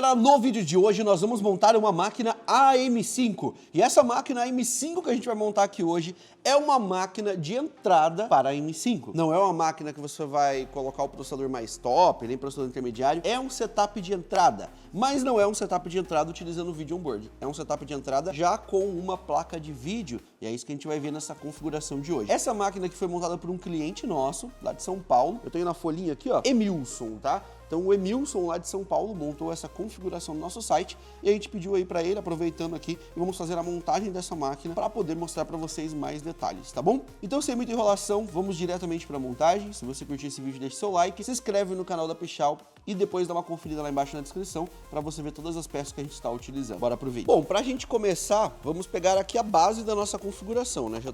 galera, no vídeo de hoje nós vamos montar uma máquina AM5. E essa máquina AM5 que a gente vai montar aqui hoje é uma máquina de entrada para a AM5. Não é uma máquina que você vai colocar o processador mais top, nem processador intermediário. É um setup de entrada, mas não é um setup de entrada utilizando o vídeo onboard. É um setup de entrada já com uma placa de vídeo. E é isso que a gente vai ver nessa configuração de hoje. Essa máquina que foi montada por um cliente nosso, lá de São Paulo. Eu tenho na folhinha aqui, ó, Emilson, tá? Então o Emilson lá de São Paulo montou essa configuração no nosso site e a gente pediu aí para ele, aproveitando aqui, e vamos fazer a montagem dessa máquina para poder mostrar para vocês mais detalhes, tá bom? Então sem muita enrolação, vamos diretamente para a montagem. Se você curtiu esse vídeo, deixe seu like, se inscreve no canal da Pichau e depois dá uma conferida lá embaixo na descrição para você ver todas as peças que a gente está utilizando. Bora pro vídeo. Bom, para a gente começar, vamos pegar aqui a base da nossa configuração, né? Já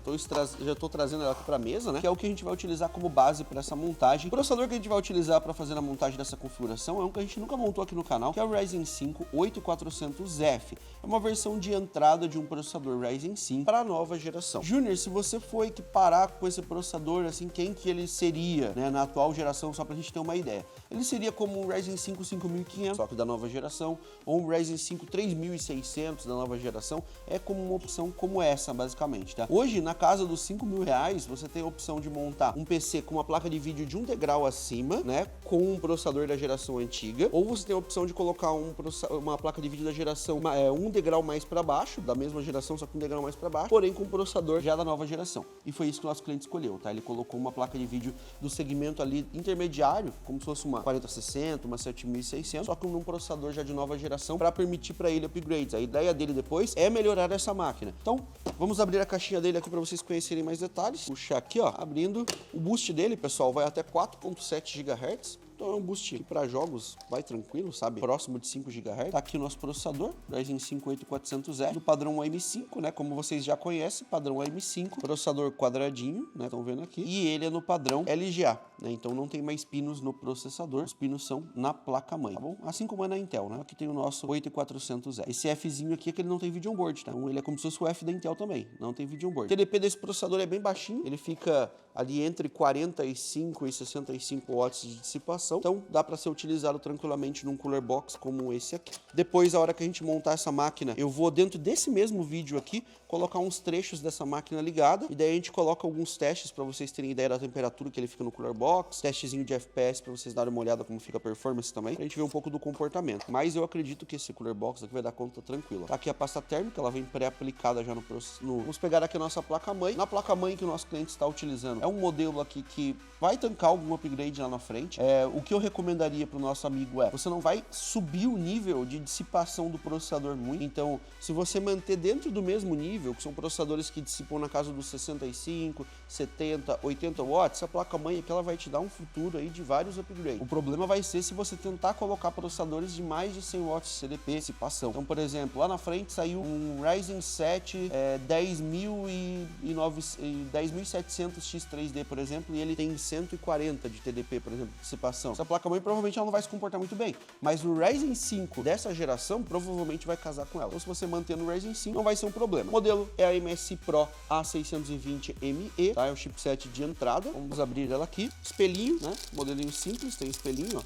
tô trazendo ela aqui para a mesa, né? Que é o que a gente vai utilizar como base para essa montagem. O processador que a gente vai utilizar para fazer a montagem dessa configuração é um que a gente nunca montou aqui no canal, que é o Ryzen 5 8400F. É uma versão de entrada de um processador Ryzen 5 para a nova geração. Júnior, se você for equiparar com esse processador, assim, quem que ele seria, né, na atual geração, só pra gente ter uma ideia? Ele seria como um Ryzen 5 5500, só que da nova geração, ou um Ryzen 5 3600 da nova geração, é como uma opção como essa, basicamente, tá? Hoje, na casa dos R$5.000, você tem a opção de montar um PC com uma placa de vídeo de um degrau acima, né, com um processador da geração antiga, ou você tem a opção de colocar uma placa de vídeo da geração um degrau mais para baixo, da mesma geração, só que um degrau mais para baixo, porém com um processador já da nova geração. E foi isso que o nosso cliente escolheu, tá? Ele colocou uma placa de vídeo do segmento ali intermediário, como se fosse uma 4060, uma 7600, só que num processador já de nova geração para permitir para ele upgrades. A ideia dele depois é melhorar essa máquina. Então, vamos abrir a caixinha dele aqui para vocês conhecerem mais detalhes. Puxar aqui, ó, abrindo. O boost dele, pessoal, vai até 4.7 GHz. Então é um boost para jogos, vai tranquilo, sabe? Próximo de 5 GHz. Tá aqui o nosso processador, Ryzen 5 8400F, do padrão AM5, né? Como vocês já conhecem, padrão AM5. Processador quadradinho, né? Estão vendo aqui. E ele é no padrão LGA, né? Então não tem mais pinos no processador. Os pinos são na placa-mãe, tá bom? Assim como é na Intel, né? Aqui tem o nosso 8400F. Esse Fzinho aqui é que ele não tem vídeo onboard, tá? Então ele é como se fosse o F da Intel também. Não tem vídeo onboard. O TDP desse processador é bem baixinho. Ele fica ali entre 45 e 65 watts de dissipação. Então dá para ser utilizado tranquilamente num cooler box como esse aqui. Depois, a hora que a gente montar essa máquina, eu vou dentro desse mesmo vídeo aqui colocar uns trechos dessa máquina ligada, e daí a gente coloca alguns testes para vocês terem ideia da temperatura que ele fica no cooler box, testezinho de FPS para vocês darem uma olhada como fica a performance também, pra gente ver um pouco do comportamento. Mas eu acredito que esse cooler box aqui vai dar conta tranquila. Tá aqui a pasta térmica, ela vem pré-aplicada já no processador. Vamos pegar aqui a nossa placa-mãe. Na placa-mãe que o nosso cliente está utilizando é um modelo aqui que vai tancar algum upgrade lá na frente. O que eu recomendaria para o nosso amigo você não vai subir o nível de dissipação do processador muito. Então, se você manter dentro do mesmo nível, que são processadores que dissipam na casa dos 65, 70, 80 watts, a placa-mãe aqui ela vai te dar um futuro aí de vários upgrades. O problema vai ser se você tentar colocar processadores de mais de 100 watts de CDP, dissipação. Então, por exemplo, lá na frente saiu um Ryzen 7 10700 X3D, por exemplo, e ele tem 140 de TDP, por exemplo, de dissipação. Essa placa-mãe provavelmente ela não vai se comportar muito bem, mas o Ryzen 5 dessa geração provavelmente vai casar com ela. Então, se você manter no Ryzen 5, não vai ser um problema. O modelo é a MSI Pro A620ME, tá? É o chipset de entrada. Vamos abrir ela aqui. Espelhinho, né? Modelinho simples, tem espelhinho, ó.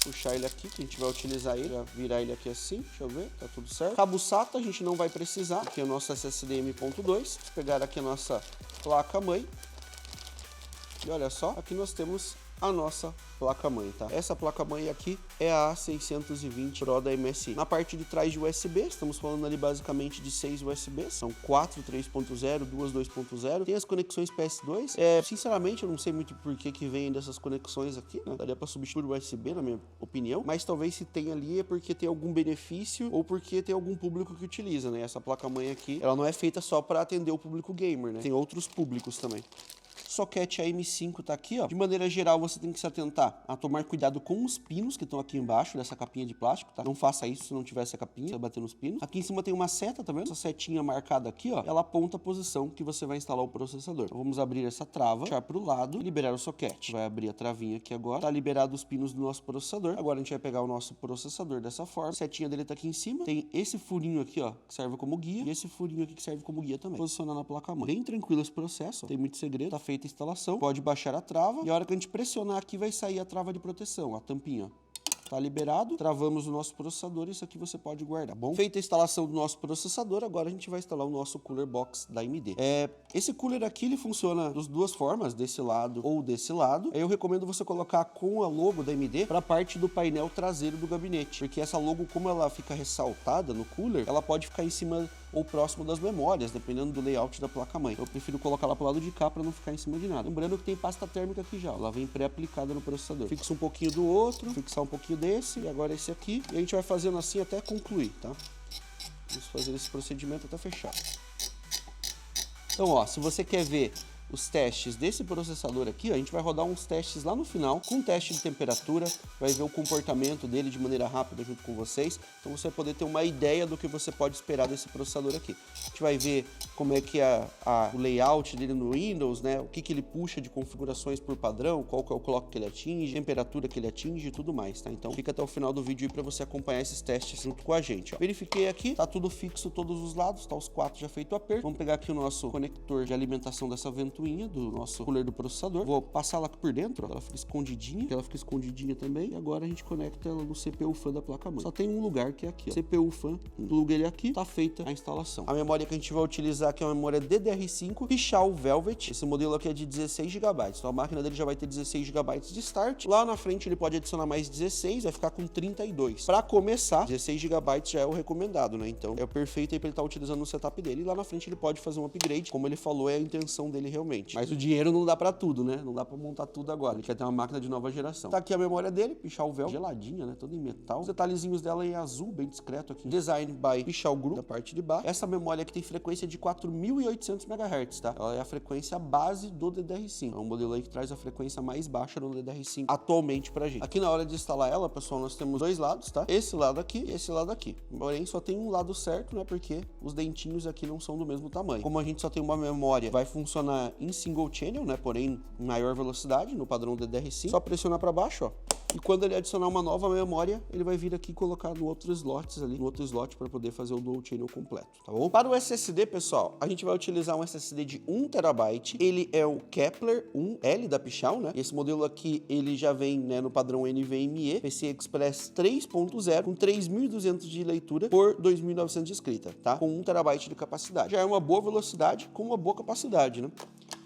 Puxar ele aqui, que a gente vai utilizar ele, virar ele aqui assim, deixa eu ver, tá tudo certo. Cabo SATA a gente não vai precisar, aqui é o nosso SSD M.2. Vamos pegar aqui a nossa placa-mãe. E olha só, aqui nós temos a nossa placa-mãe, tá? Essa placa-mãe aqui é a A620 Pro da MSI. Na parte de trás de USB, estamos falando ali basicamente de 6 USB, são 4 3.0, 2 2.0. Tem as conexões PS2. Sinceramente, eu não sei muito por que vem dessas conexões aqui, né? Daria para substituir o USB, na minha opinião, mas talvez se tem ali é porque tem algum benefício ou porque tem algum público que utiliza, né? Essa placa-mãe aqui, ela não é feita só para atender o público gamer, né? Tem outros públicos também. Soquete AM5 tá aqui, ó. De maneira geral, você tem que se atentar a tomar cuidado com os pinos que estão aqui embaixo dessa capinha de plástico, tá? Não faça isso se não tiver essa capinha, você vai bater nos pinos. Aqui em cima tem uma seta, tá vendo? Essa setinha marcada aqui, ó, ela aponta a posição que você vai instalar o processador. Então, vamos abrir essa trava, puxar pro lado e liberar o soquete. Vai abrir a travinha aqui agora. Tá liberado os pinos do nosso processador. Agora a gente vai pegar o nosso processador dessa forma. A setinha dele tá aqui em cima. Tem esse furinho aqui, ó, que serve como guia. E esse furinho aqui que serve como guia também. Posicionar na placa-mãe. Bem tranquilo esse processo, ó. Tem muito segredo. Tá feita a instalação. Pode baixar a trava. E a hora que a gente pressionar aqui, vai sair a trava de proteção, a tampinha, ó. Tá liberado, travamos o nosso processador e isso aqui você pode guardar, bom? Feita a instalação do nosso processador, agora a gente vai instalar o nosso Cooler Box da AMD. Esse cooler aqui, ele funciona das duas formas, desse lado ou desse lado. Eu recomendo você colocar com a logo da AMD para a parte do painel traseiro do gabinete, porque essa logo, como ela fica ressaltada no cooler, ela pode ficar em cima ou próximo das memórias, dependendo do layout da placa-mãe. Eu prefiro colocar lá pro lado de cá para não ficar em cima de nada. Lembrando que tem pasta térmica aqui já, ela vem pré-aplicada no processador. Fixa um pouquinho do outro, fixar um pouquinho desse, e agora esse aqui. E a gente vai fazendo assim até concluir, tá? Vamos fazer esse procedimento até fechar. Então, ó, se você quer ver os testes desse processador aqui, ó, a gente vai rodar uns testes lá no final, com teste de temperatura, vai ver o comportamento dele de maneira rápida junto com vocês, então você vai poder ter uma ideia do que você pode esperar desse processador aqui. A gente vai ver como é que é o layout dele no Windows, né, o que ele puxa de configurações por padrão, qual que é o clock que ele atinge, temperatura que ele atinge e tudo mais, tá? Então fica até o final do vídeo aí para você acompanhar esses testes junto com a gente, ó. Verifiquei aqui, tá tudo fixo todos os lados, tá os 4 já feito o aperto. Vamos pegar aqui o nosso conector de alimentação dessa ventoinha do nosso cooler do processador. Vou passar ela aqui por dentro, ó. Ela fica escondidinha, ela fica escondidinha também. E agora a gente conecta ela no CPU fan da placa-mãe. Só tem um lugar que é aqui, ó. CPU fan, pluga ele aqui, tá feita a instalação. A memória que a gente vai utilizar aqui é uma memória DDR5 Pichau Velvet. Esse modelo aqui é de 16 GB. Então a máquina dele já vai ter 16 GB de start. Lá na frente ele pode adicionar mais 16, vai ficar com 32. Para começar, 16 GB já é o recomendado, né? Então é o perfeito aí para ele estar utilizando no setup dele. E lá na frente ele pode fazer um upgrade, como ele falou, é a intenção dele realmente. Mas o dinheiro não dá pra tudo, né? Não dá pra montar tudo agora. Ele quer ter uma máquina de nova geração. Tá aqui a memória dele, Pichau Velvet, geladinha, né? Toda em metal. Os detalhezinhos dela em azul, bem discreto aqui. Design by Pichau Group, da parte de baixo. Essa memória aqui tem frequência de 4.800 MHz, tá? Ela é a frequência base do DDR5. É um modelo aí que traz a frequência mais baixa no DDR5 atualmente pra gente. Aqui na hora de instalar ela, pessoal, nós temos dois lados, tá? Esse lado aqui e esse lado aqui. Porém, só tem um lado certo, né? Porque os dentinhos aqui não são do mesmo tamanho. Como a gente só tem uma memória, vai funcionar em single channel, né? Porém, em maior velocidade, no padrão DDR5. Só pressionar para baixo, ó. E quando ele adicionar uma nova memória, ele vai vir aqui e colocar no outro slot ali, no outro slot para poder fazer o dual channel completo, tá bom? Para o SSD, pessoal, a gente vai utilizar um SSD de 1 TB. Ele é o Kepler 1L da Pichau, né? Esse modelo aqui, ele já vem, né, no padrão NVMe, PCI Express 3.0, com 3.200 de leitura por 2.900 de escrita, tá? Com 1 TB de capacidade. Já é uma boa velocidade com uma boa capacidade, né?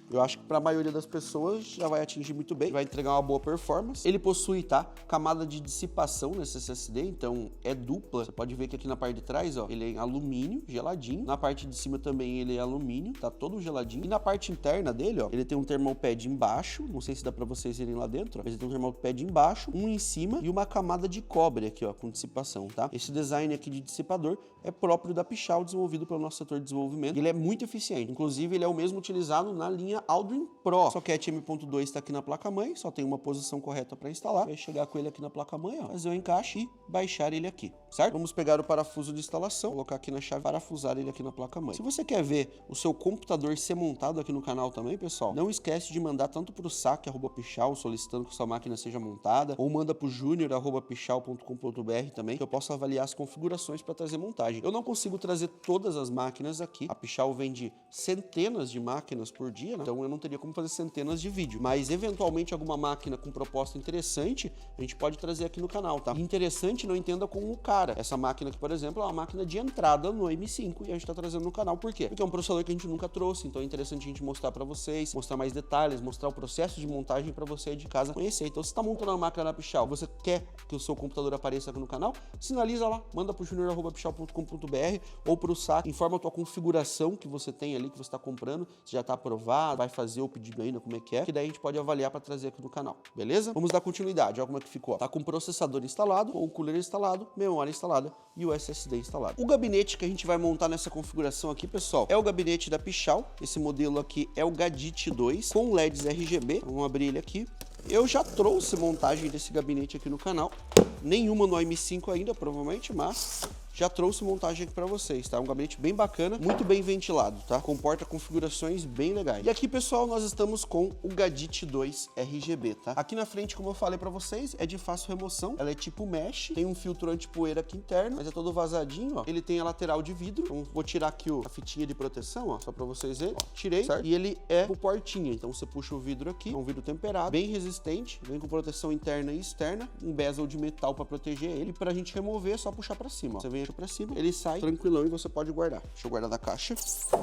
Eu acho que para a maioria das pessoas já vai atingir muito bem, vai entregar uma boa performance. Ele possui, tá, camada de dissipação nesse SSD, então é dupla. Você pode ver que aqui na parte de trás, ó, ele é em alumínio, geladinho. Na parte de cima também ele é alumínio, tá todo geladinho. E na parte interna dele, ó, ele tem um thermalpad embaixo, não sei se dá para vocês verem lá dentro, ó, mas ele tem um thermalpad embaixo, um em cima e uma camada de cobre aqui, ó, com dissipação, tá? Esse design aqui de dissipador é próprio da Pichau, desenvolvido pelo nosso setor de desenvolvimento. Ele é muito eficiente, inclusive ele é o mesmo utilizado na linha Aldrin Pro. Socket M.2 está aqui na placa-mãe, só tem uma posição correta para instalar. Vai chegar com ele aqui na placa-mãe, ó, fazer o encaixe e baixar ele aqui, certo? Vamos pegar o parafuso de instalação, colocar aqui na chave, parafusar ele aqui na placa-mãe. Se você quer ver o seu computador ser montado aqui no canal também, pessoal, não esquece de mandar tanto para o saque@pichau, solicitando que sua máquina seja montada, ou manda para o junior@pichau.com.br também, que eu possa avaliar as configurações para trazer montagem. Eu não consigo trazer todas as máquinas aqui. A Pichau vende centenas de máquinas por dia, né? Então eu não teria como fazer centenas de vídeos, mas eventualmente alguma máquina com proposta interessante a gente pode trazer aqui no canal, tá? Interessante não entenda como o cara. Essa máquina aqui, por exemplo, é uma máquina de entrada no M5 e a gente tá trazendo no canal. Por quê? Porque é um processador que a gente nunca trouxe, então é interessante a gente mostrar para vocês, mostrar mais detalhes, mostrar o processo de montagem para você aí de casa conhecer. Então se tá montando uma máquina na Pichau, você quer que o seu computador apareça aqui no canal, sinaliza lá, manda pro junior@pichau.com.br ou pro saque, informa a tua configuração que você tem ali, que você tá comprando, se já tá aprovado, vai fazer o pedido ainda, como é que daí a gente pode avaliar para trazer aqui no canal, beleza? Vamos dar continuidade, olha como é que ficou. Tá com o processador instalado, ou o cooler instalado, memória instalada e o SSD instalado. O gabinete que a gente vai montar nessa configuração aqui, pessoal, é o gabinete da Pichau. Esse modelo aqui é o Gadit 2 com LEDs RGB. Vamos abrir ele aqui. Eu já trouxe montagem desse gabinete aqui no canal, nenhuma no M5 ainda, provavelmente, mas já trouxe montagem aqui para vocês, tá? Um gabinete bem bacana, muito bem ventilado, tá? Comporta configurações bem legais. E aqui, pessoal, nós estamos com o Gadit 2 RGB, tá? Aqui na frente, como eu falei para vocês, é de fácil remoção, ela é tipo mesh, tem um filtro anti-poeira aqui interno, mas é todo vazadinho, ó. Ele tem a lateral de vidro, então vou tirar aqui a fitinha de proteção, ó, só para vocês verem. Ó, tirei, certo? E ele é por portinha, então você puxa o vidro aqui, é um vidro temperado, bem resistente, vem com proteção interna e externa, um bezel de metal para proteger ele. E pra gente remover é só puxar para cima, ó. Você vem aqui para cima, ele sai tranquilão e você pode guardar. Deixa eu guardar na caixa.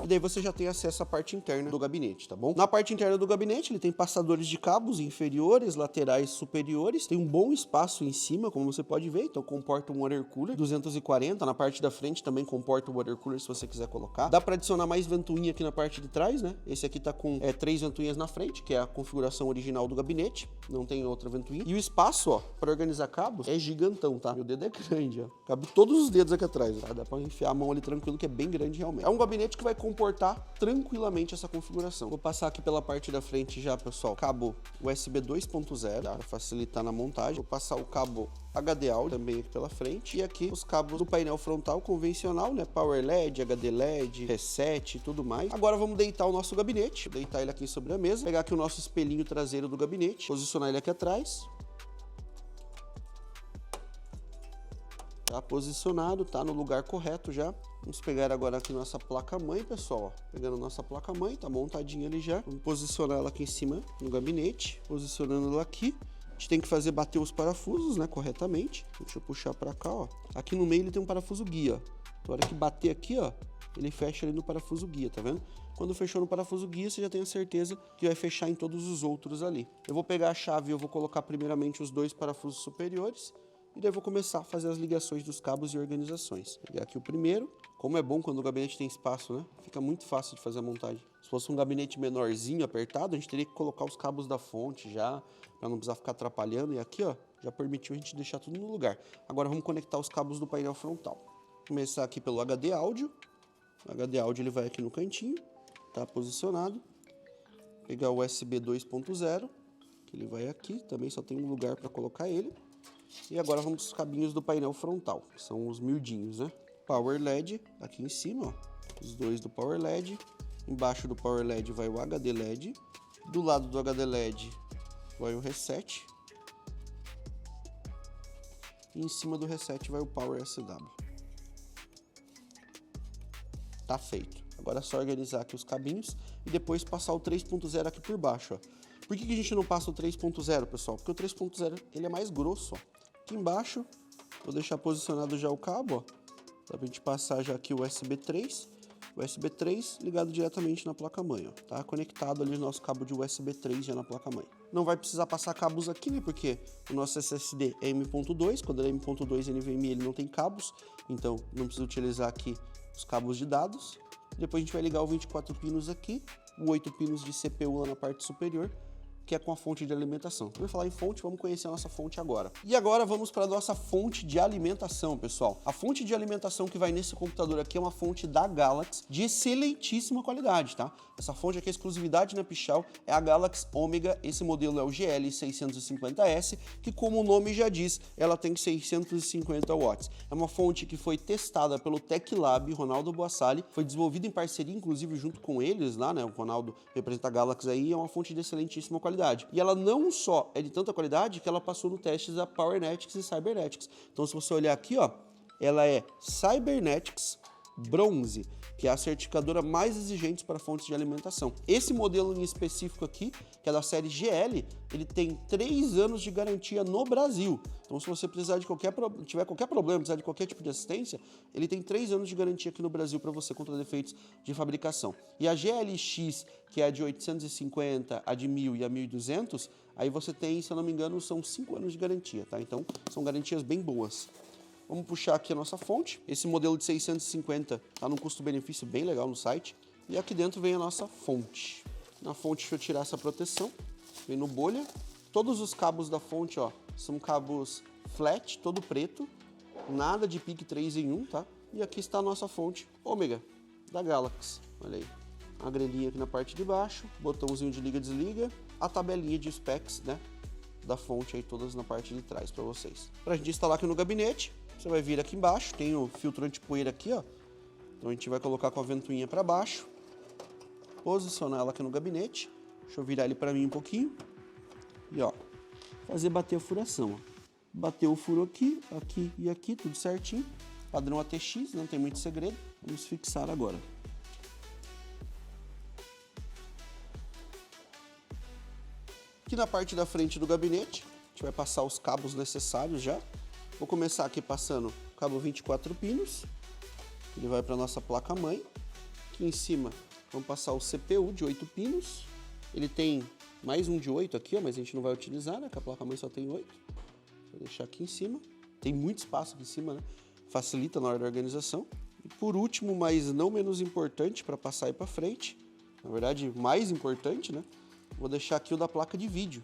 E daí você já tem acesso à parte interna do gabinete, tá bom? Na parte interna do gabinete, ele tem passadores de cabos inferiores, laterais, superiores. Tem um bom espaço em cima, como você pode ver, então comporta um water cooler 240. Na parte da frente também comporta o water cooler se você quiser colocar. Dá para adicionar mais ventoinha aqui na parte de trás, né? Esse aqui tá com 3 ventoinhas na frente, que é a configuração original do gabinete. Não tem outra ventoinha. E o espaço, ó, para organizar cabos é gigantão, tá? Meu dedo é grande, ó. Cabe todos os dedos aqui atrás, tá? Dá para enfiar a mão ali tranquilo, que é bem grande realmente. É um gabinete que vai comportar tranquilamente essa configuração. Vou passar aqui pela parte da frente já, pessoal. Cabo USB 2.0, tá? Para facilitar na montagem. Vou passar o cabo HD Audio também aqui pela frente. E aqui os cabos do painel frontal convencional, né? Power LED, HD LED, reset e tudo mais. Agora vamos deitar o nosso gabinete. Vou deitar ele aqui sobre a mesa. Pegar aqui o nosso espelhinho traseiro do gabinete. Posicionar ele aqui atrás. Tá posicionado, tá no lugar correto já. Vamos pegar agora aqui nossa placa-mãe, pessoal. Ó. Pegando nossa placa-mãe, tá montadinha ali já. Vamos posicionar ela aqui em cima no gabinete. Posicionando ela aqui. A gente tem que fazer bater os parafusos, né, corretamente. Deixa eu puxar pra cá, ó. Aqui no meio ele tem um parafuso guia. Então, a hora que bater aqui, ó, ele fecha ali no parafuso guia, tá vendo? Quando fechou no parafuso guia, você já tem a certeza que vai fechar em todos os outros ali. Eu vou pegar a chave e eu vou colocar primeiramente os 2 parafusos superiores. E daí eu vou começar a fazer as ligações dos cabos e organizações. Vou pegar aqui o primeiro. Como é bom quando o gabinete tem espaço, né? Fica muito fácil de fazer a montagem. Se fosse um gabinete menorzinho, apertado, a gente teria que colocar os cabos da fonte já, para não precisar ficar atrapalhando. E aqui, ó, já permitiu a gente deixar tudo no lugar. Agora vamos conectar os cabos do painel frontal. Vou começar aqui pelo HD Audio. O HD Audio ele vai aqui no cantinho, tá posicionado. Pegar o USB 2.0, que ele vai aqui, também só tem um lugar para colocar ele. E agora vamos para os cabinhos do painel frontal, que são os miudinhos, né? Power LED aqui em cima, ó, os 2 do Power LED. Embaixo do Power LED vai o HD LED. Do lado do HD LED vai o reset. E em cima do reset vai o Power SW. Tá feito. Agora é só organizar aqui os cabinhos e depois passar o 3.0 aqui por baixo, ó. Por que a gente não passa o 3.0, pessoal? Porque o 3.0 ele é mais grosso, ó. Aqui embaixo, vou deixar posicionado já o cabo, ó. Dá pra gente passar já aqui o USB 3. USB 3 ligado diretamente na placa-mãe, ó. Tá conectado ali o nosso cabo de USB 3 já na placa-mãe. Não vai precisar passar cabos aqui, né? Porque o nosso SSD é M.2. Quando ele é M.2 NVMe, ele não tem cabos. Então, não precisa utilizar aqui os cabos de dados. Depois a gente vai ligar o 24 pinos aqui, o 8 pinos de CPU lá na parte superior, que é com a fonte de alimentação. Por falar em fonte, vamos conhecer a nossa fonte agora. E agora vamos para a nossa fonte de alimentação, pessoal. A fonte de alimentação que vai nesse computador aqui é uma fonte da Galaxy de excelentíssima qualidade, tá? Essa fonte aqui, a exclusividade na Pichau, é a Galaxy Omega. Esse modelo é o GL650S, que como o nome já diz, ela tem 650 watts. É uma fonte que foi testada pelo Tech Lab, Ronaldo Boassali, foi desenvolvida em parceria, inclusive, junto com eles lá, né? O Ronaldo representa a Galaxy aí, é uma fonte de excelentíssima qualidade. E ela não só é de tanta qualidade que ela passou no teste da Powernetics e Cybernetics. Então, se você olhar aqui, ó, ela é Cybernetics Bronze, que é a certificadora mais exigente para fontes de alimentação. Esse modelo em específico aqui, que é da série GL, ele tem 3 anos de garantia no Brasil. Então, se você precisar de tiver qualquer problema, precisar de qualquer tipo de assistência, ele tem 3 anos de garantia aqui no Brasil para você contra defeitos de fabricação. E a GLX, que é a de 850, a de 1000 e a 1200, aí você tem, se eu não me engano, são 5 anos de garantia, tá? Então, são garantias bem boas. Vamos puxar aqui a nossa fonte. Esse modelo de 650 está num custo-benefício bem legal no site. E aqui dentro vem a nossa fonte. Na fonte, deixa eu tirar essa proteção. Vem no bolha. Todos os cabos da fonte, ó, são cabos flat, todo preto. Nada de pique 3 em 1, tá? E aqui está a nossa fonte Omega, da Galaxy. Olha aí. A grelhinha aqui na parte de baixo. Botãozinho de liga e desliga. A tabelinha de specs, né? Da fonte aí, todas na parte de trás para vocês. Para a gente instalar aqui no gabinete, você vai vir aqui embaixo, tem o filtro anti-poeira aqui, ó. Então a gente vai colocar com a ventoinha para baixo, posicionar ela aqui no gabinete. Deixa eu virar ele para mim um pouquinho. E ó, fazer bater a furação, ó. Bateu o furo aqui, aqui e aqui, tudo certinho. Padrão ATX, não tem muito segredo. Vamos fixar agora. Aqui na parte da frente do gabinete, a gente vai passar os cabos necessários já. Vou começar aqui passando o cabo 24 pinos. Ele vai para a nossa placa-mãe. Aqui em cima, vamos passar o CPU de 8 pinos. Ele tem mais um de 8 aqui, ó, mas a gente não vai utilizar, né? Porque a placa-mãe só tem 8. Vou deixar aqui em cima. Tem muito espaço aqui em cima, né? Facilita na hora da organização. E por último, mas não menos importante para passar aí para frente, na verdade, mais importante, né? Vou deixar aqui o da placa de vídeo,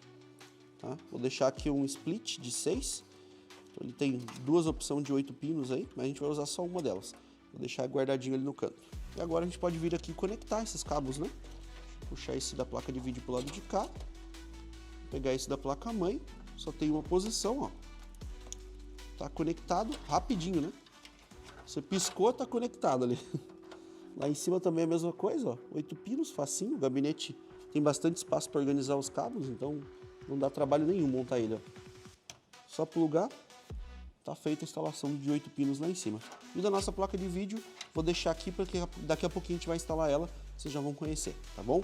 tá? Vou deixar aqui um split de 6. Então, ele tem duas opções de 8 pinos aí, mas a gente vai usar só uma delas. Vou deixar guardadinho ali no canto. E agora a gente pode vir aqui e conectar esses cabos, né? Puxar esse da placa de vídeo pro lado de cá. Pegar esse da placa-mãe. Só tem uma posição, ó. Tá conectado rapidinho, né? Você piscou, tá conectado ali. Lá em cima também é a mesma coisa, ó. 8 pinos, facinho. O gabinete tem bastante espaço para organizar os cabos, então não dá trabalho nenhum montar ele, ó. Só plugar, tá feita a instalação de 8 pinos lá em cima. E da nossa placa de vídeo, vou deixar aqui porque daqui a pouquinho a gente vai instalar ela, vocês já vão conhecer, tá bom?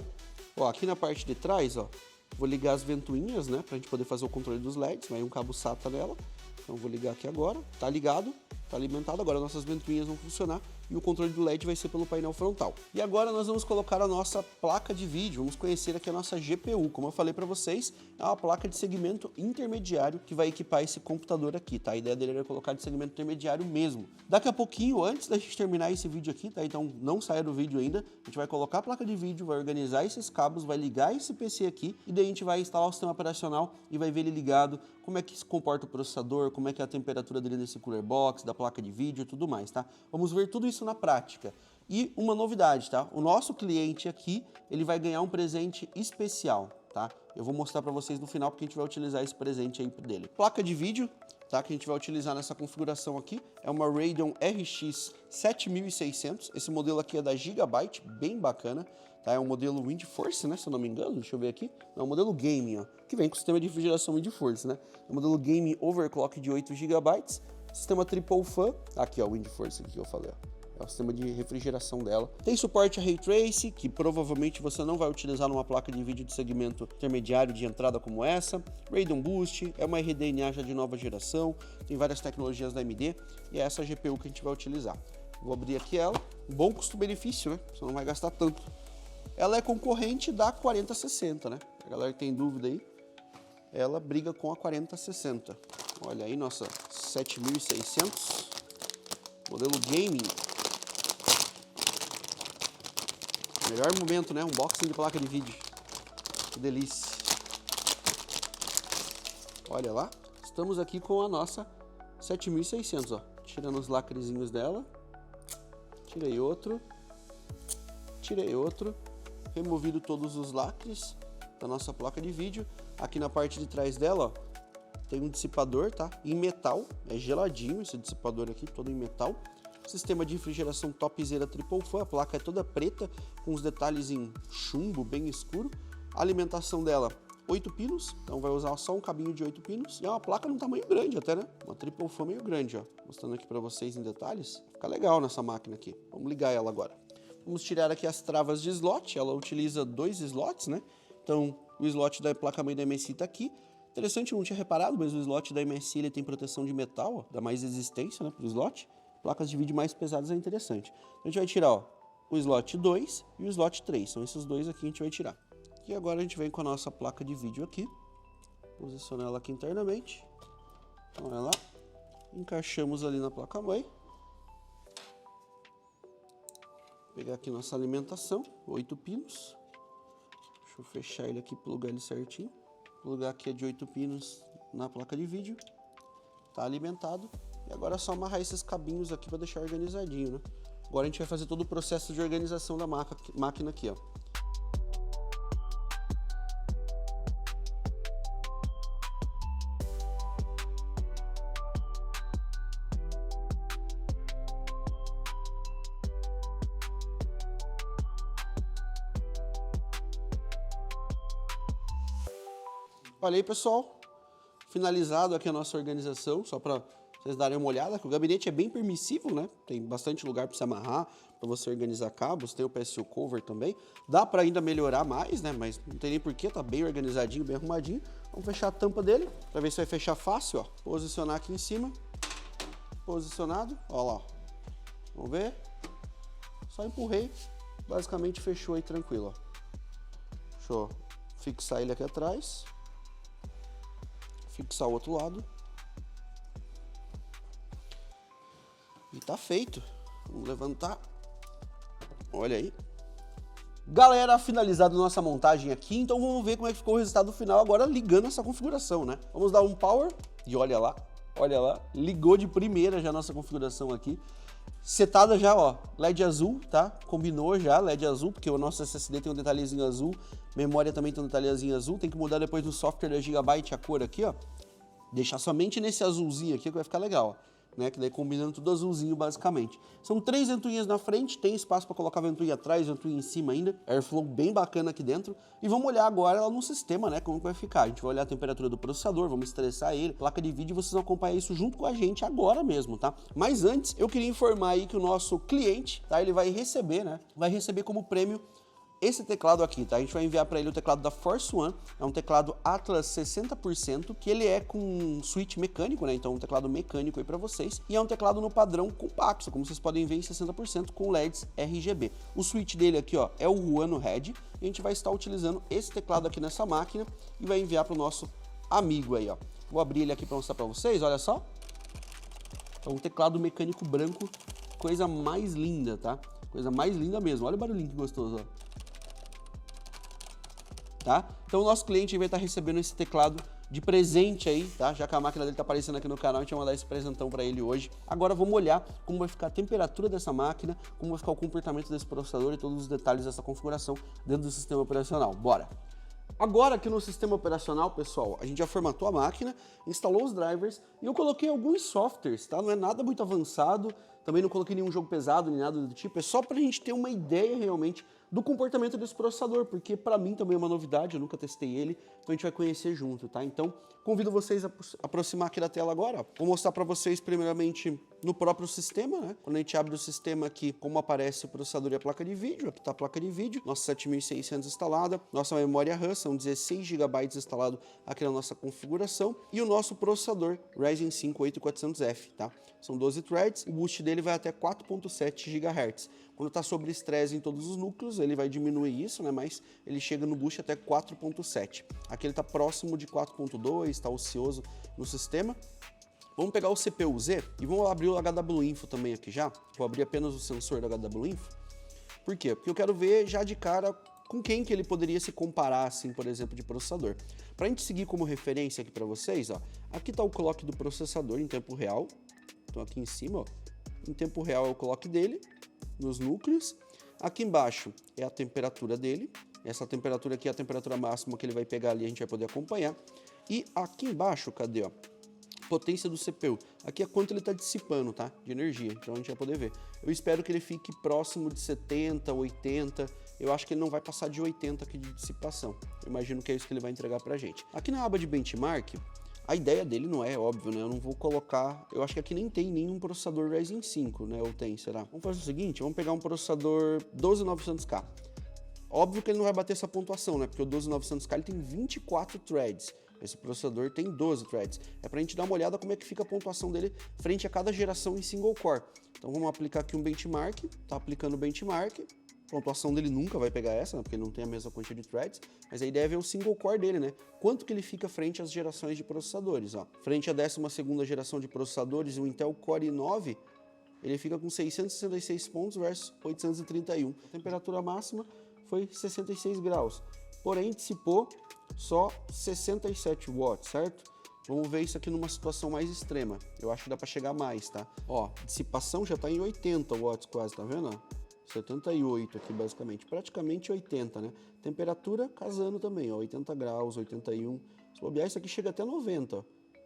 Ó, aqui na parte de trás, ó, vou ligar as ventoinhas, né, pra gente poder fazer o controle dos LEDs, vai um cabo SATA nela. Então vou ligar aqui agora, tá ligado, tá alimentado, agora nossas ventoinhas vão funcionar e o controle do LED vai ser pelo painel frontal. E agora nós vamos colocar a nossa placa de vídeo, vamos conhecer aqui a nossa GPU. Como eu falei para vocês, é uma placa de segmento intermediário que vai equipar esse computador aqui, tá? A ideia dele é colocar de segmento intermediário mesmo. Daqui a pouquinho, antes da gente terminar esse vídeo aqui, tá? Então não saia do vídeo ainda, a gente vai colocar a placa de vídeo, vai organizar esses cabos, vai ligar esse PC aqui e daí a gente vai instalar o sistema operacional e vai ver ele ligado, como é que se comporta o processador, como é que é a temperatura dele nesse cooler box, da placa de vídeo e tudo mais, tá? Vamos ver tudo isso na prática. E uma novidade, tá? O nosso cliente aqui, ele vai ganhar um presente especial, tá? Eu vou mostrar para vocês no final porque a gente vai utilizar esse presente aí dele. Placa de vídeo, tá? Que a gente vai utilizar nessa configuração aqui, é uma Radeon RX 7600. Esse modelo aqui é da Gigabyte, bem bacana, tá? É um modelo WindForce, né? Se eu não me engano, deixa eu ver aqui. É um modelo gaming, ó, que vem com sistema de refrigeração WindForce, né? É um modelo gaming overclock de 8 GB, sistema Triple Fan, aqui ó, o WindForce aqui que eu falei, ó. É o sistema de refrigeração dela. Tem suporte a Ray Trace, que provavelmente você não vai utilizar numa placa de vídeo de segmento intermediário de entrada como essa. Radeon Boost, é uma RDNA já de nova geração, tem várias tecnologias da AMD e é essa GPU que a gente vai utilizar. Vou abrir aqui ela, bom custo-benefício, né? Você não vai gastar tanto. Ela é concorrente da 4060, né? A galera que tem dúvida aí, ela briga com a 4060. Olha aí, nossa 7600, modelo gaming. Melhor momento, né? Unboxing de placa de vídeo. Que delícia. Olha lá. Estamos aqui com a nossa 7600, ó. Tirando os lacrezinhos dela. Tirei outro. Tirei outro. Removido todos os lacres da nossa placa de vídeo. Aqui na parte de trás dela, ó, tem um dissipador, tá? Em metal. É geladinho esse dissipador aqui, todo em metal. Sistema de refrigeração topzera Triple Fan, a placa é toda preta, com os detalhes em chumbo bem escuro. A alimentação dela, 8 pinos, então vai usar só um cabinho de 8 pinos. E é uma placa num tamanho grande até, né? Uma Triple Fan meio grande, ó. Mostrando aqui para vocês em detalhes. Fica legal nessa máquina aqui. Vamos ligar ela agora. Vamos tirar aqui as travas de slot, ela utiliza 2 slots, né? Então, o slot da placa-mãe da MSI tá aqui. Interessante, eu não tinha reparado, mas o slot da MSI ele tem proteção de metal, ó, dá mais resistência, né, pro slot. Placas de vídeo mais pesadas é interessante. Então a gente vai tirar, ó, o slot 2 e o slot 3. São esses dois aqui que a gente vai tirar. E agora a gente vem com a nossa placa de vídeo aqui. Posicionar ela aqui internamente. Então olha lá. Encaixamos ali na placa-mãe. Pegar aqui nossa alimentação, 8 pinos. Deixa eu fechar ele aqui, plugar ele certinho. Plugar aqui é de 8 pinos na placa de vídeo. Tá alimentado. E agora é só amarrar esses cabinhos aqui para deixar organizadinho, né? Agora a gente vai fazer todo o processo de organização da máquina aqui, ó. Olha aí, pessoal, finalizado aqui a nossa organização, só para vocês darem uma olhada, que o gabinete é bem permissivo, né? Tem bastante lugar para você amarrar, para você organizar cabos, tem o PSU cover também. Dá para ainda melhorar mais, né? Mas não tem nem porquê, tá bem organizadinho, bem arrumadinho. Vamos fechar a tampa dele, para ver se vai fechar fácil, ó. Posicionar aqui em cima, posicionado, ó lá, ó. Vamos ver? Só empurrei, basicamente fechou aí tranquilo, ó. Deixa eu fixar ele aqui atrás. Fixar o outro lado. E tá feito. Vamos levantar. Olha aí. Galera, finalizada a nossa montagem aqui, então vamos ver como é que ficou o resultado final agora ligando essa configuração, né? Vamos dar um power e olha lá, ligou de primeira já a nossa configuração aqui. Setada já, ó, LED azul, tá? Combinou já, LED azul, porque o nosso SSD tem um detalhezinho azul, memória também tem um detalhezinho azul, tem que mudar depois no software da Gigabyte a cor aqui, ó. Deixar somente nesse azulzinho aqui que vai ficar legal, ó. Né, que daí combinando tudo azulzinho basicamente. São 3 ventoinhas na frente, tem espaço para colocar ventoinha atrás, ventoinha em cima ainda, airflow bem bacana aqui dentro. E vamos olhar agora ela no sistema, né, como que vai ficar. A gente vai olhar a temperatura do processador, vamos estressar ele, placa de vídeo, vocês vão acompanhar isso junto com a gente agora mesmo, tá? Mas antes, eu queria informar aí que o nosso cliente, tá, ele vai receber, né, vai receber como prêmio esse teclado aqui, tá? A gente vai enviar para ele o teclado da Force One, é um teclado Atlas 60%, que ele é com switch mecânico, né? Então um teclado mecânico aí para vocês, e é um teclado no padrão compacto, como vocês podem ver em 60% com LEDs RGB. O switch dele aqui, ó, é o Ruano Red, e a gente vai estar utilizando esse teclado aqui nessa máquina e vai enviar para o nosso amigo aí, ó. Vou abrir ele aqui para mostrar para vocês, olha só. É um teclado mecânico branco, coisa mais linda, tá? Coisa mais linda mesmo. Olha o barulhinho que gostoso, ó. Tá? Então o nosso cliente vai estar recebendo esse teclado de presente aí, tá? Já que a máquina dele tá aparecendo aqui no canal, a gente vai mandar esse presentão para ele hoje. Agora vamos olhar como vai ficar a temperatura dessa máquina, como vai ficar o comportamento desse processador e todos os detalhes dessa configuração dentro do sistema operacional. Bora! Agora aqui no sistema operacional, pessoal, a gente já formatou a máquina, instalou os drivers e eu coloquei alguns softwares, tá? Não é nada muito avançado, também não coloquei nenhum jogo pesado, nem nada do tipo, é só pra gente ter uma ideia realmente do comportamento desse processador, porque para mim também é uma novidade, eu nunca testei ele, então a gente vai conhecer junto, tá? Então, convido vocês a aproximar aqui da tela agora, ó. Vou mostrar para vocês primeiramente no próprio sistema, né? Quando a gente abre o sistema aqui, como aparece o processador e a placa de vídeo, aqui tá a placa de vídeo, nossa 7600 instalada, nossa memória RAM, são 16 GB instalado aqui na nossa configuração, e o nosso processador Ryzen 5 8400F, tá? São 12 threads, o boost dele vai até 4.7 GHz. Quando está sobre estresse em todos os núcleos, ele vai diminuir isso, né? Mas ele chega no boost até 4.7. Aqui ele está próximo de 4.2, está ocioso no sistema. Vamos pegar o CPU-Z e vamos abrir o HW Info também aqui já. Vou abrir apenas o sensor do HW Info. Por quê? Porque eu quero ver já de cara com quem que ele poderia se comparar, assim, por exemplo, de processador. Para a gente seguir como referência aqui para vocês, ó, aqui está o clock do processador em tempo real. Então aqui em cima, ó, em tempo real é o clock dele, nos núcleos. Aqui embaixo é a temperatura dele. Essa temperatura aqui é a temperatura máxima que ele vai pegar ali, a gente vai poder acompanhar. E aqui embaixo, cadê, ó? Potência do CPU. Aqui é quanto ele está dissipando, tá? De energia, então a gente vai poder ver. Eu espero que ele fique próximo de 70, 80. Eu acho que ele não vai passar de 80 aqui de dissipação. Eu imagino que é isso que ele vai entregar pra gente. Aqui na aba de benchmark, a ideia dele não é óbvio, né? Eu não vou colocar... Eu acho que aqui nem tem nenhum processador Ryzen 5, né? Ou tem, será? Vamos fazer o seguinte, vamos pegar um processador 12900K. Óbvio que ele não vai bater essa pontuação, né? Porque o 12900K ele tem 24 threads. Esse processador tem 12 threads. É pra gente dar uma olhada como é que fica a pontuação dele frente a cada geração em single core. Então vamos aplicar aqui um benchmark. Tá aplicando o benchmark. A pontuação dele nunca vai pegar essa, né? Porque ele não tem a mesma quantidade de threads. Mas a ideia é ver o single core dele, né? Quanto que ele fica frente às gerações de processadores, ó. Frente à 12ª geração de processadores, o Intel Core i9, ele fica com 666 pontos versus 831. A temperatura máxima foi 66 graus. Porém, dissipou só 67 watts, certo? Vamos ver isso aqui numa situação mais extrema. Eu acho que dá para chegar mais, tá? Ó, dissipação já tá em 80 watts quase, tá vendo? 78 aqui basicamente, praticamente 80, né? Temperatura casando também, ó, 80 graus, 81. Se bobear, isso aqui chega até 90, ó,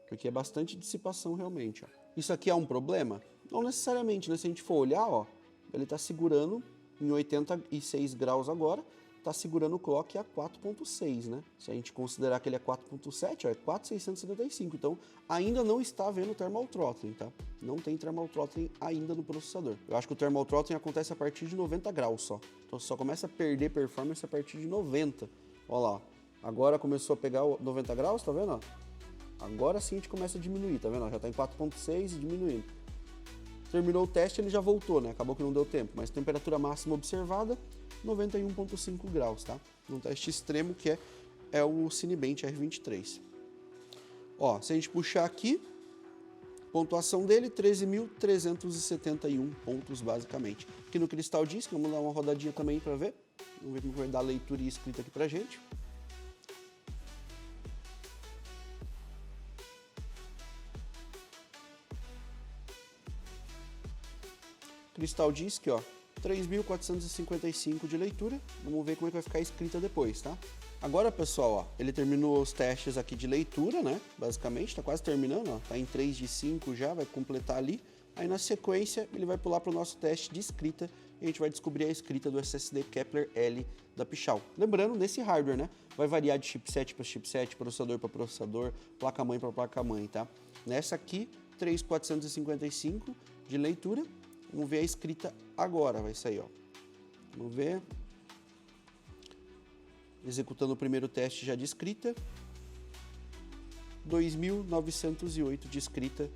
porque é bastante dissipação realmente, ó. Isso aqui é um problema? Não necessariamente, né? Se a gente for olhar, ó, ele tá segurando em 86 graus agora, está segurando o clock a 4.6, né? Se a gente considerar que ele é 4.7, é 4.675. Então, ainda não está havendo thermal throttling, tá? Não tem thermal throttling ainda no processador. Eu acho que o thermal throttling acontece a partir de 90 graus só. Então, só começa a perder performance a partir de 90. Olha lá, agora começou a pegar 90 graus, tá vendo? Agora sim a gente começa a diminuir, tá vendo? Já está em 4.6 e diminuindo. Terminou o teste, ele já voltou, né? Acabou que não deu tempo, mas temperatura máxima observada, 91.5 graus, tá? Um teste extremo que é o Cinebench R23. Ó, se a gente puxar aqui, pontuação dele, 13.371 pontos, basicamente. Aqui no Crystal Disk, vamos dar uma rodadinha também para ver. Vamos ver como vai dar a leitura e escrita aqui pra gente. Crystal Disk, ó, 3.455 de leitura. Vamos ver como é que vai ficar a escrita depois, tá? Agora, pessoal, ó, ele terminou os testes aqui de leitura, né? Basicamente, tá quase terminando, ó. Tá em 3 de 5 já, vai completar ali. Aí, na sequência, ele vai pular para o nosso teste de escrita e a gente vai descobrir a escrita do SSD Kepler L da Pichau. Lembrando, nesse hardware, né? Vai variar de chipset para chipset, processador para processador, placa-mãe para placa-mãe, tá? Nessa aqui, 3.455 de leitura. Vamos ver a escrita agora, vai sair, ó. Vamos ver. Executando o primeiro teste já de escrita. 2.908 de escrita.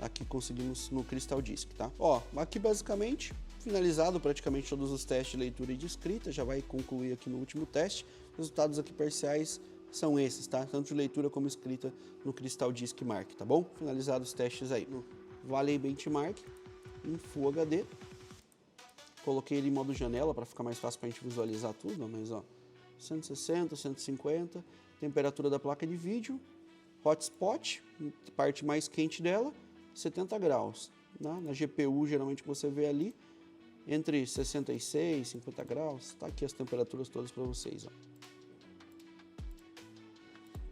Aqui conseguimos no Crystal Disk, tá? Ó, aqui basicamente, finalizado praticamente todos os testes de leitura e de escrita. Já vai concluir aqui no último teste. Resultados aqui parciais são esses, tá? Tanto de leitura como escrita no Crystal Disk Mark, tá bom? Finalizados os testes aí no Valley Benchmark em Full HD. Coloquei ele em modo janela para ficar mais fácil para a gente visualizar tudo, mas ó, 160, 150, temperatura da placa de vídeo, hotspot, parte mais quente dela, 70 graus. Né? Na GPU, geralmente você vê ali, entre 66 e 50 graus, tá aqui as temperaturas todas para vocês. Ó.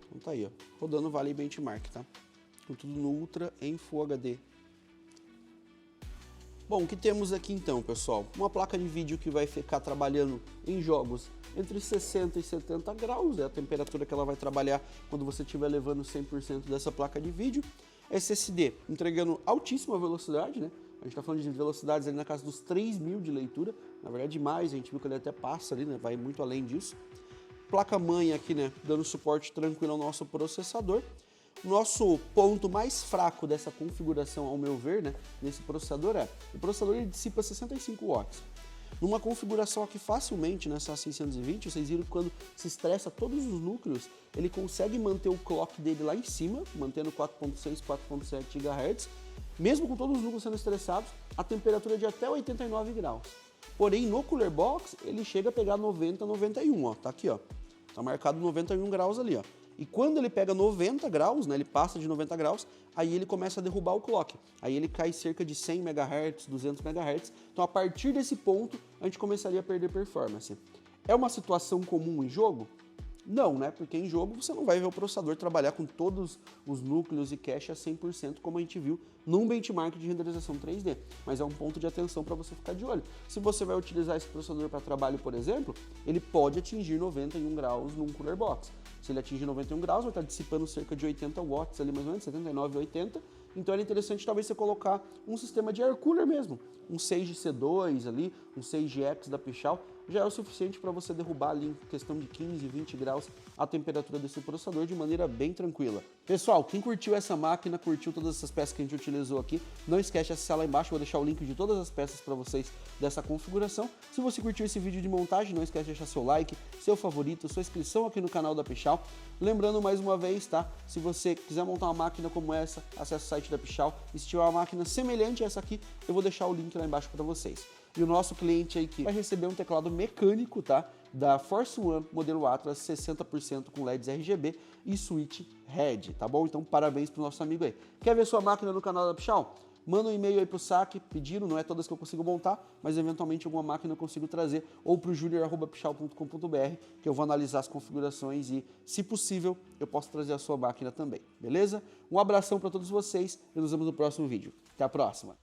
Então tá aí, ó, rodando o Valley Benchmark, tá? Com tudo no Ultra em Full HD. Bom, o que temos aqui então, pessoal? Uma placa de vídeo que vai ficar trabalhando em jogos entre 60 e 70 graus, é a temperatura que ela vai trabalhar quando você estiver levando 100% dessa placa de vídeo. SSD entregando altíssima velocidade, né? A gente está falando de velocidades ali na casa dos 3.000 de leitura, na verdade mais, a gente viu que ele até passa ali, né? Vai muito além disso. Placa-mãe aqui, né? Dando suporte tranquilo ao nosso processador. Nosso ponto mais fraco dessa configuração, ao meu ver, né, nesse processador o processador ele dissipa 65 watts. Numa configuração aqui facilmente nessa 620, vocês viram que quando se estressa todos os núcleos, ele consegue manter o clock dele lá em cima, mantendo 4.6, 4.7 GHz, mesmo com todos os núcleos sendo estressados, a temperatura é de até 89 graus. Porém, no Cooler Box, ele chega a pegar 90, 91, ó, tá aqui, ó, tá marcado 91 graus ali, ó. E quando ele pega 90 graus, né, ele passa de 90 graus, aí ele começa a derrubar o clock. Aí ele cai cerca de 100 MHz, 200 MHz. Então, a partir desse ponto, a gente começaria a perder performance. É uma situação comum em jogo? Não, né? Porque em jogo você não vai ver o processador trabalhar com todos os núcleos e cache a 100%, como a gente viu num benchmark de renderização 3D. Mas é um ponto de atenção para você ficar de olho. Se você vai utilizar esse processador para trabalho, por exemplo, ele pode atingir 91 graus num Cooler Box. Se ele atingir 91 graus, vai estar dissipando cerca de 80 watts ali, mais ou menos, 79, 80. Então era interessante talvez você colocar um sistema de air cooler mesmo, um Sage C2 ali, um Sage X da Pichau, já é o suficiente para você derrubar ali em questão de 15, 20 graus a temperatura desse processador de maneira bem tranquila. Pessoal, quem curtiu essa máquina, curtiu todas essas peças que a gente utilizou aqui, não esquece de acessar lá embaixo, vou deixar o link de todas as peças para vocês dessa configuração. Se você curtiu esse vídeo de montagem, não esquece de deixar seu like, seu favorito, sua inscrição aqui no canal da Pichau. Lembrando mais uma vez, tá? Se você quiser montar uma máquina como essa, acesse o site da Pichau. E se tiver uma máquina semelhante a essa aqui, eu vou deixar o link lá embaixo para vocês. E o nosso cliente aí que vai receber um teclado mecânico, tá? Da Force One modelo Atlas 60% com LEDs RGB e switch Red, tá bom? Então parabéns pro nosso amigo aí. Quer ver sua máquina no canal da Pichau? Manda um e-mail aí pro saque pedindo, não é todas que eu consigo montar, mas eventualmente alguma máquina eu consigo trazer, ou pro junior@pichau.com.br, que eu vou analisar as configurações e, se possível, eu posso trazer a sua máquina também, beleza? Um abração para todos vocês e nos vemos no próximo vídeo. Até a próxima!